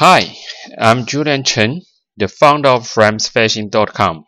Hi, I'm Julian Chen, the founder of framesfashion.com.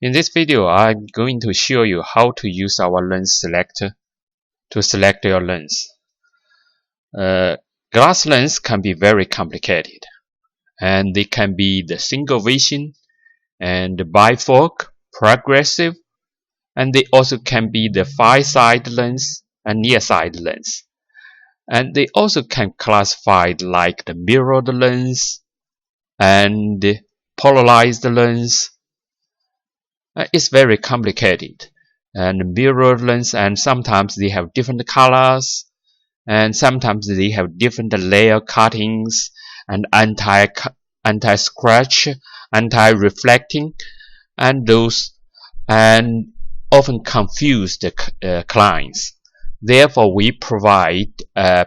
In this video, I'm going to show you how to use our lens selector to select your lens. Glass lens can be very complicated, and they can be the single vision and the bifocal, progressive, and they also can be the far-side lens and near-side lens. And they also can classify like the mirrored lens and the polarized lens. It's very complicated. And mirrored lens, and sometimes they have different colors, and sometimes they have different layer cuttings and anti-scratch, anti-reflecting, and those and often confuse the clients. Therefore, we provide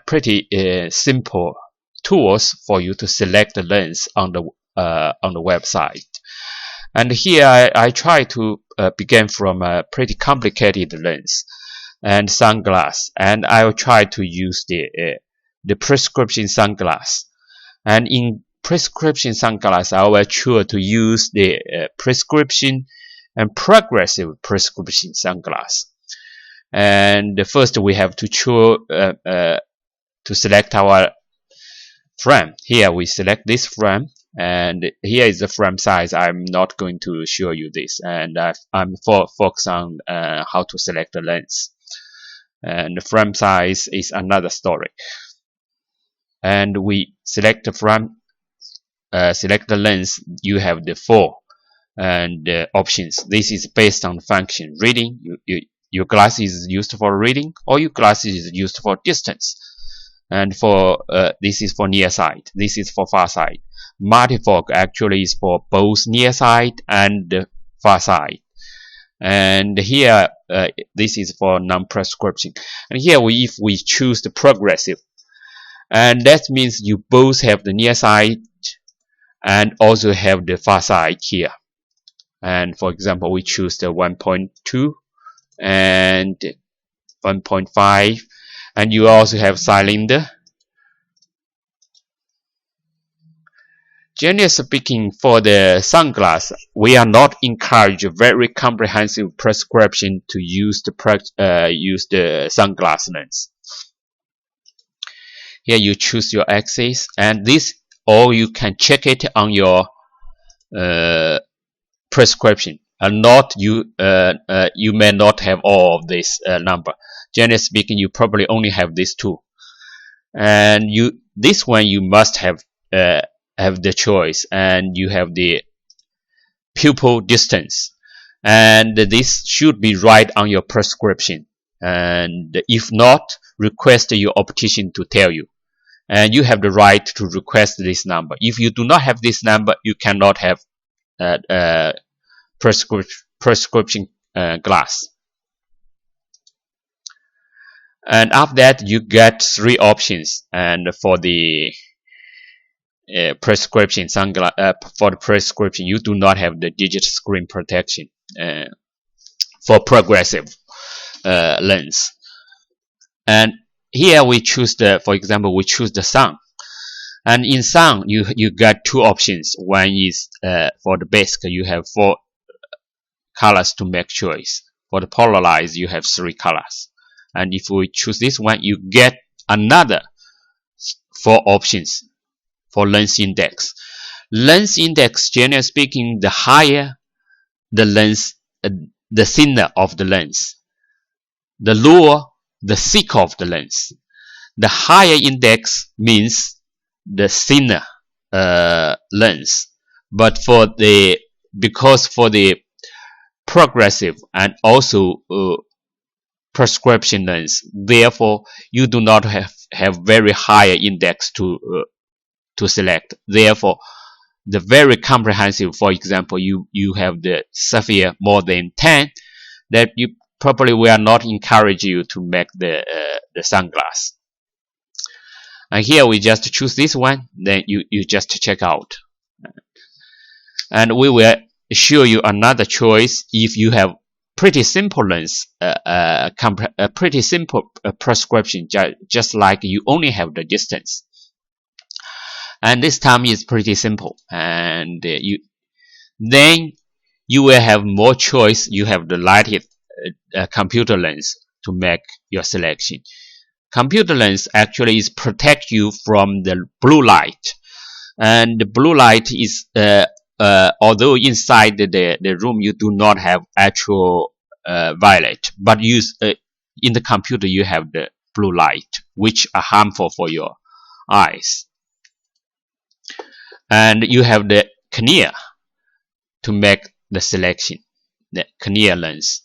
pretty simple tools for you to select the lens on the website. And here I try to begin from a pretty complicated lens and sunglass, and I will try to use the prescription sunglass. And in prescription sunglass, I will try to use the prescription and progressive prescription sunglass. And first we have to choose to select our frame. Here we select this frame, and here is the frame size. I'm not going to show you this, and I'm focused on how to select the lens. And the frame size is another story. And we select the frame, select the lens. You have the four options. This is based on function reading. Your glass is used for reading, or your glass is used for distance. And for this is for near side, this is for far side. Multifocal actually is for both near side and far side. And here this is for non-prescription. And here if we choose the progressive, and that means you both have the near side and also have the far side here. And for example, we choose the 1.2 and 1.5, and you also have cylinder. Generally speaking, for the sunglass, we are not encourage very comprehensive prescription to use the sunglass lens. Here you choose your axis, and this, or you can check it on your prescription. You may not have all of this number. Generally speaking, you probably only have these two, and this one you must have the choice, and you have the pupil distance, and this should be right on your prescription. And if not, request your optician to tell you, and you have the right to request this number. If you do not have this number, you cannot have prescription glass. And after that, you get three options. And for the prescription sunglass, for the prescription, you do not have the digital screen protection for progressive lens. And here we choose for example, we choose the sun. And in sun, you get two options. One is for the basic, you have four colors to make choice. For the polarized, you have three colors. And if we choose this one, you get another four options for lens index. Lens index, generally speaking, the higher the lens, the thinner of the lens. The lower, the thicker of the lens. The higher index means the thinner lens. But because for the progressive and also prescription lens, therefore you do not have very high index to select. Therefore, the very comprehensive, for example, you have the asphere more than 10, that you probably will not encourage you to make the sunglass. And here we just choose this one, then you just check out. And we will show you another choice if you have pretty simple lens, pretty simple prescription, just like you only have the distance. And this time is pretty simple, and then you will have more choice. You have the lighted computer lens to make your selection. Computer lens actually is protect you from the blue light, and the blue light is although inside the room you do not have actual violet, but in the computer you have the blue light, which are harmful for your eyes. And you have the cornea to make the selection, the cornea lens.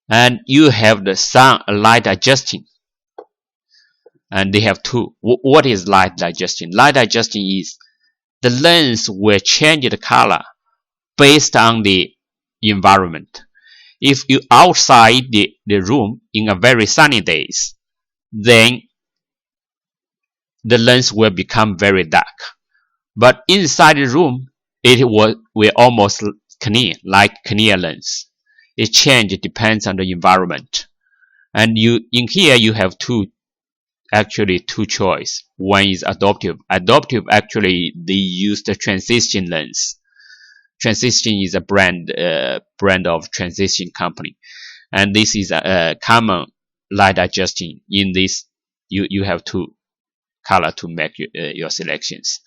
And you have the sun light adjusting, and they have two. What is light adjusting? Light adjusting is the lens will change the color based on the environment. If you outside the room in a very sunny days, then the lens will become very dark. But inside the room, it will almost cornea, like cornea lens. It change, it depends on the environment. And in here you have two choice. One is adaptive. Adaptive actually they use the transition lens. Transition is a brand of transition company, and this is a common light adjusting. In this, you have two color to make your selections.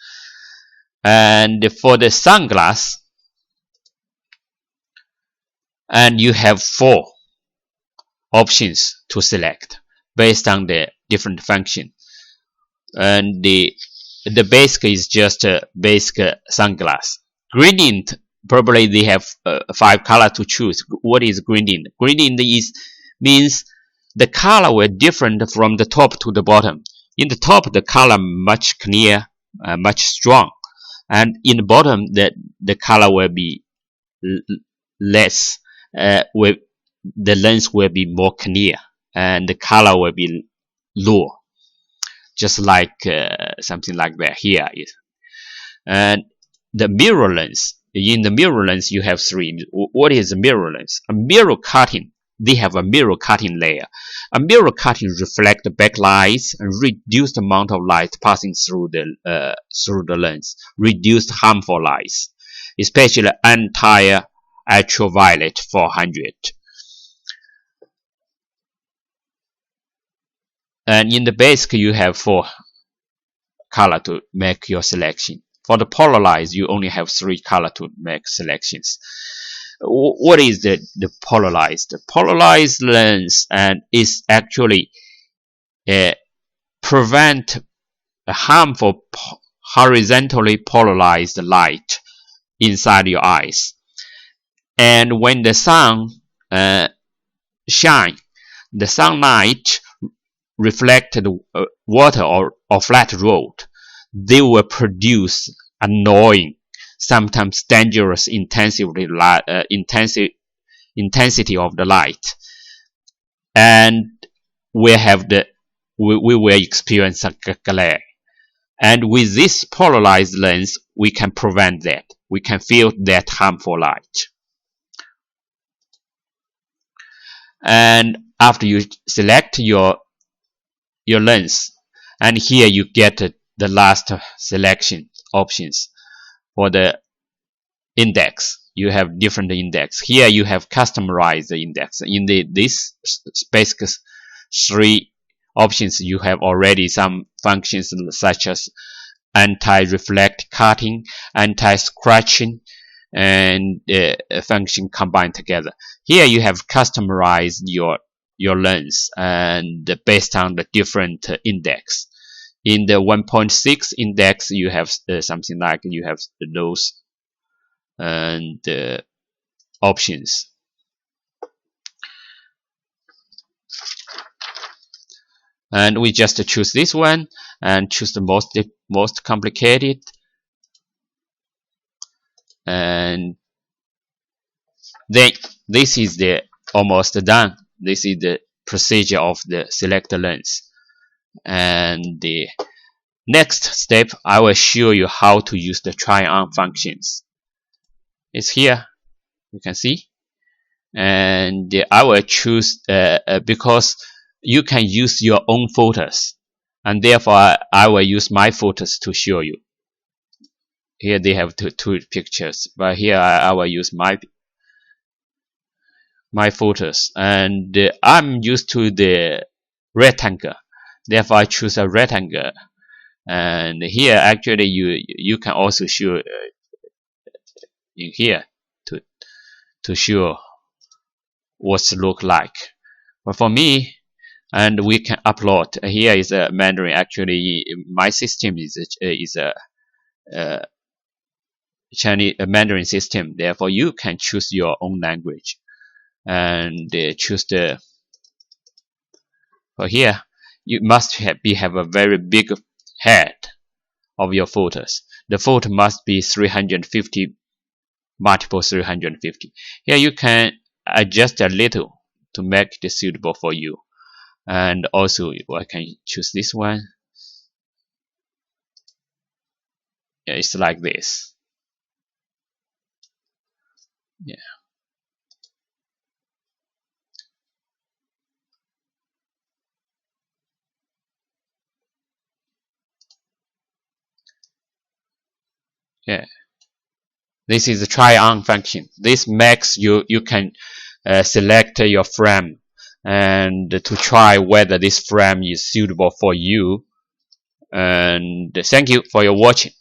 And for the sunglass, and you have 4 options to select based on the different function. And the basic is just a basic sunglass. Gradient, probably they have 5 color to choose. What is gradient? Gradient means the color will different from the top to the bottom. In the top, the color much clear, much strong, and in the bottom, the color will be less. The lens will be more clear, and the color will be lower, just like something like that here is. And the mirror lens. In the mirror lens, you have 3. What is a mirror lens? A mirror cutting. They have a mirror cutting layer. A mirror cutting reflects the backlights and reduce the amount of light passing through the lens. Reduce harmful lights, especially anti-ultraviolet 400. And in the basic, you have 4 color to make your selection. For the polarized, you only have 3 color to make selections. What is the polarized? The polarized lens and is actually prevent a harmful horizontally polarized light inside your eyes. And when the sun shine, the sunlight reflected water or flat road, they will produce annoying, sometimes dangerous intensity of the light, and we will experience a glare. And with this polarized lens, we can prevent that. We can filter that harmful light. And after you select your lens, and here you get the last selection options. For the index, you have different index. Here you have customized the index. In this basic 3 options, you have already some functions such as anti-reflect cutting, anti-scratching, and function combined together. Here you have customized your lens and based on the different index. In the 1.6 index, you have something like you have those and options. And we just choose this one and choose the most complicated. And then this is almost done. This is the procedure of the select lens. And the next step, I will show you how to use the try on functions. It's here, you can see. And I will choose because you can use your own photos and therefore I will use my photos to show you. Here they have two pictures, but here I will use my photos, and I'm used to the rectangle, therefore I choose a rectangle. And here actually you can also show in here to show what's look like. But for me, and we can upload. Here is a Mandarin. Actually, my system is a Chinese Mandarin system. Therefore, you can choose your own language and choose the. For here, you must have a very big head of your photos. The photo must be 350 multiple 350. Here you can adjust a little to make it suitable for you. And also I can choose this one. Yeah, it's like this. Yeah. Yeah. This is a try on function. This makes you can select your frame and to try whether this frame is suitable for you. And thank you for your watching.